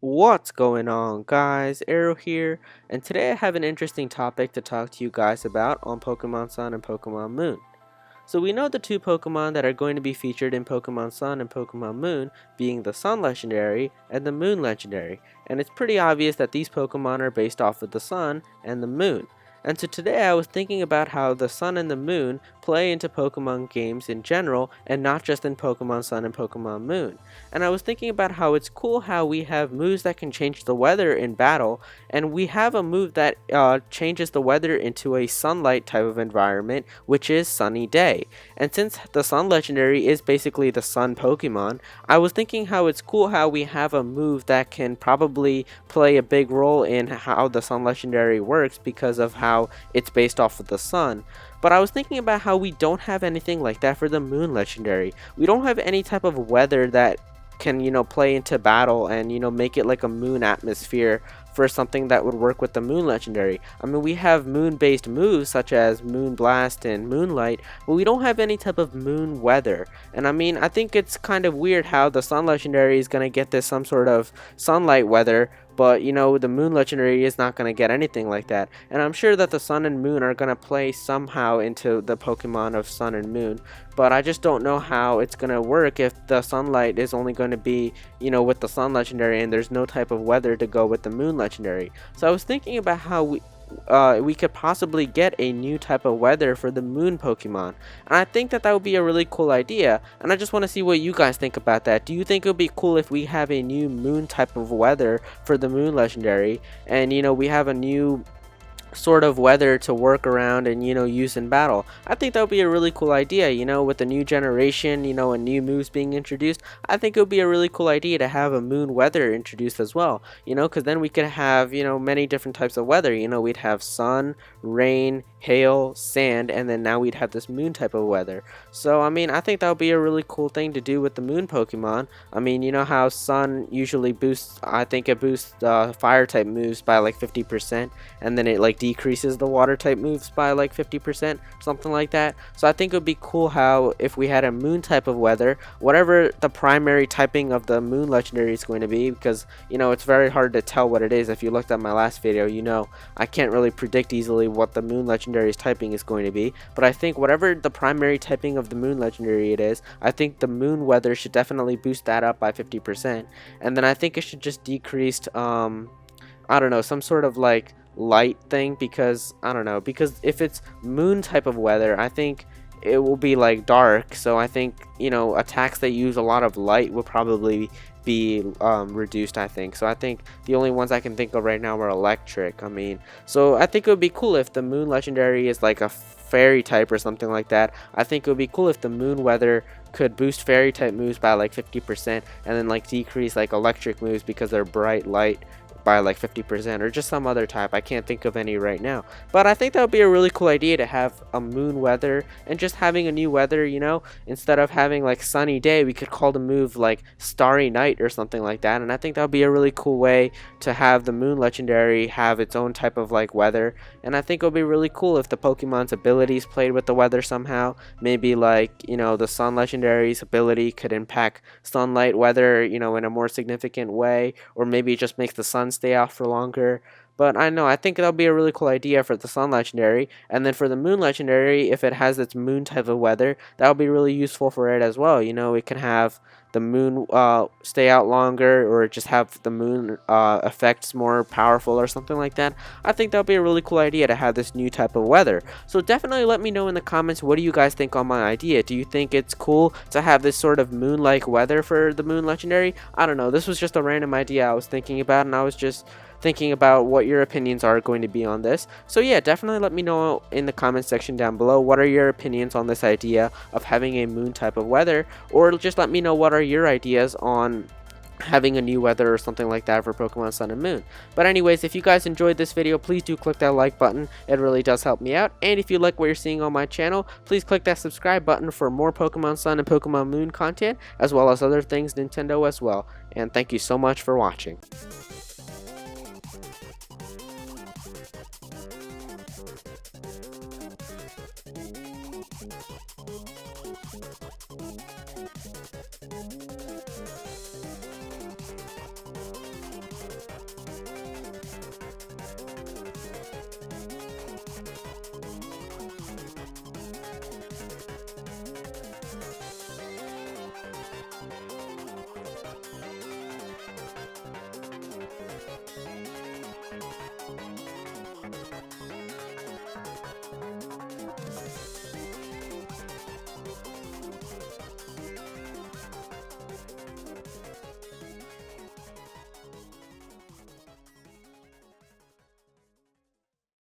What's going on, guys? Aero here, and today I have an interesting topic to talk to you guys about on Pokemon Sun and Pokemon Moon. So we know the two Pokemon that are going to be featured in Pokemon Sun and Pokemon Moon being the Sun Legendary and the Moon Legendary, and it's pretty obvious that these Pokemon are based off of the Sun and the Moon. And so today I was thinking about how the Sun and the Moon play into Pokemon games in general and not just in Pokemon Sun and Pokemon Moon. And I was thinking about how it's cool how we have moves that can change the weather in battle, and we have a move that changes the weather into a sunlight type of environment, which is Sunny Day. And since the Sun Legendary is basically the Sun Pokemon, I was thinking how it's cool how we have a move that can probably play a big role in how the Sun Legendary works because of how it's based off of the sun. But I was thinking about how we don't have anything like that for the Moon Legendary. We don't have any type of weather that can, play into battle and, make it like a moon atmosphere for something that would work with the Moon Legendary. I mean, we have moon-based moves such as Moon Blast and Moonlight, but we don't have any type of moon weather. And I mean, I think it's kind of weird how the Sun Legendary is going to get this some sort of sunlight weather, but the Moon Legendary is not going to get anything like that. And I'm sure that the Sun and Moon are going to play somehow into the Pokemon of Sun and Moon, but I just don't know how it's going to work if the sunlight is only going to be, with the Sun Legendary and there's no type of weather to go with the Moon Legendary. So I was thinking about how we could possibly get a new type of weather for the Moon Pokemon, and I think that would be a really cool idea, and I just want to see what you guys think about that. Do you think it would be cool if we have a new moon type of weather for the Moon Legendary, and we have a new sort of weather to work around and use in battle? I think that would be a really cool idea, with the new generation, and new moves being introduced. I think it would be a really cool idea to have a moon weather introduced as well, because then we could have many different types of weather. We'd have sun, rain, hail, sand, and then now we'd have this moon type of weather. So I mean, I think that would be a really cool thing to do with the moon Pokemon. I mean, you know how sun usually boosts, I think it boosts fire type moves by like 50%, and then it like decreases the water type moves by like 50%, something like that. So I think it would be cool how if we had a moon type of weather, whatever the primary typing of the Moon Legendary is going to be, because it's very hard to tell what it is. If you looked at my last video, I can't really predict easily what the Moon Legendary's typing is going to be, but I think whatever the primary typing of the Moon Legendary it is, I think the moon weather should definitely boost that up by 50%, and then I think it should just decrease I don't know, some sort of like light thing, because I don't know, because if it's moon type of weather, I think it will be like dark, so I think attacks that use a lot of light will probably be reduced, I think. So I think the only ones I can think of right now are electric. I mean, so I think it would be cool if the Moon Legendary is like a fairy type or something like that. I think it would be cool if the moon weather could boost fairy type moves by like 50% and then like decrease like electric moves because they're bright light by like 50%, or just some other type. I can't think of any right now, but I think that would be a really cool idea to have a moon weather and just having a new weather. Instead of having like sunny day, we could call the move like starry night or something like that, and I think that would be a really cool way to have the Moon Legendary have its own type of like weather. And I think it would be really cool if the Pokemon's abilities played with the weather somehow. Maybe like the Sun Legendary's ability could impact sunlight weather in a more significant way, or maybe it just makes the sun stay out for longer. But I think that'll be a really cool idea for the Sun Legendary. And then for the Moon Legendary, if it has its moon type of weather, that'll be really useful for it as well. It can have the moon stay out longer, or just have the moon effects more powerful or something like that. I think that'll be a really cool idea to have this new type of weather. So definitely let me know in the comments, what do you guys think on my idea? Do you think it's cool to have this sort of moon-like weather for the Moon Legendary? I don't know, this was just a random idea I was thinking about, and I was just thinking about what your opinions are going to be on this. So yeah, definitely let me know in the comment section down below, what are your opinions on this idea of having a moon type of weather, or just let me know what are your ideas on having a new weather or something like that for Pokemon Sun and Moon. But anyways, if you guys enjoyed this video, please do click that like button. It really does help me out. And if you like what you're seeing on my channel, please click that subscribe button for more Pokemon Sun and Pokemon Moon content, as well as other things Nintendo as well. And thank you so much for watching.